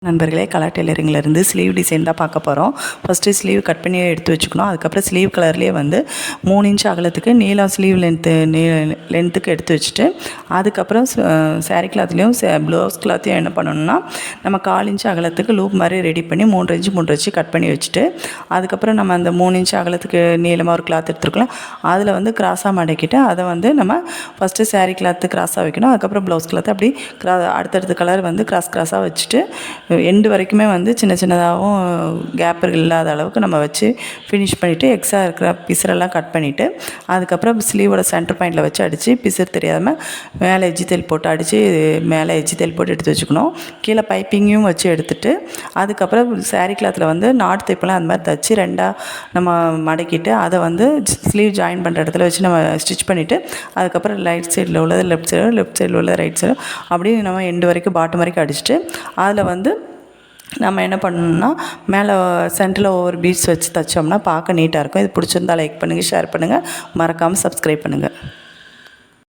நண்பர்களே, colour டெய்லரிங்லேருந்து sleeve design தான் பார்க்க போகிறோம். ஃபஸ்ட்டு ஸ்லீவ் கட் பண்ணி எடுத்து வச்சுக்கணும். அதுக்கப்புறம் ஸ்லீவ் கலர்லேயே வந்து 3 இன்ச் அகலத்துக்கு நீளம் ஸ்லீவ் லென்த்துக்கு எடுத்து வச்சுட்டு, அதுக்கப்புறம் சாரீ கிளாத்லேயும் ப்ளவுஸ் கிளாத்தையும் என்ன பண்ணணும்னா, நம்ம 1/4 இன்ச் அகலத்துக்கு லூப் மாதிரி ரெடி பண்ணி 3 இன்ச்சு 3 இன்ச்சு கட் பண்ணி வச்சுட்டு, அதுக்கப்புறம் நம்ம அந்த 3 இன்ச் அகலத்துக்கு நீளமாக ஒரு கிளாத் எடுத்துருக்கலாம். அதில் வந்து கிராஸாக மடக்கிட்டு அதை வந்து நம்ம ஃபஸ்ட்டு சாரீ கிளாத்து கிராஸாக வைக்கணும். அதுக்கப்புறம் ப்ளவுஸ் கிளாத்து அப்படி அடுத்தடுத்த கலர் வந்து கிராஸாக வச்சுட்டு எண்டு வரைக்குமே வந்து சின்ன சின்னதாகவும் கேப் இல்லாத அளவுக்கு நம்ம வச்சு ஃபினிஷ் பண்ணிவிட்டு எக்ஸ்ட்ரா இருக்கிற பிசரெல்லாம் கட் பண்ணிவிட்டு, அதுக்கப்புறம் ஸ்லீவோட சென்டர் பாயிண்டில் வச்சு அடித்து பிசர் தெரியாமல் மேலே எஜ்ஜி தையல் போட்டு அடித்து மேலே எஜ்ஜி தையல் போட்டு எடுத்து வச்சுக்கணும். கீழே பைப்பிங்கையும் வச்சு எடுத்துகிட்டு, அதுக்கப்புறம் சாரீ கிளாத்தில் வந்து நாட் தைப்பெல்லாம் அந்த மாதிரி தைச்சி நம்ம மடக்கிட்டு அதை வந்து ஸ்லீவ் ஜாயின் பண்ணுற இடத்துல வச்சு நம்ம ஸ்டிச் பண்ணிவிட்டு, அதுக்கப்புறம் ரைட் சைடில் உள்ளது லெஃப்ட் சைடில் உள்ளது ரைட் சைடு அப்படியே நம்ம எண்டு வரைக்கும் பாட்டம் வரைக்கும் அடிச்சுட்டு, அதில் வந்து நம்ம என்ன பண்ணணும்னா மேலே சென்டரில் ஒவ்வொரு பீட்ஸ் வச்சு தைச்சோம்னா பார்க்க நீட்டாக இருக்கும். இது பிடிச்சிருந்தா லைக் பண்ணுங்கள், ஷேர் பண்ணுங்கள், மறக்காமல் சப்ஸ்கிரைப் பண்ணுங்கள்.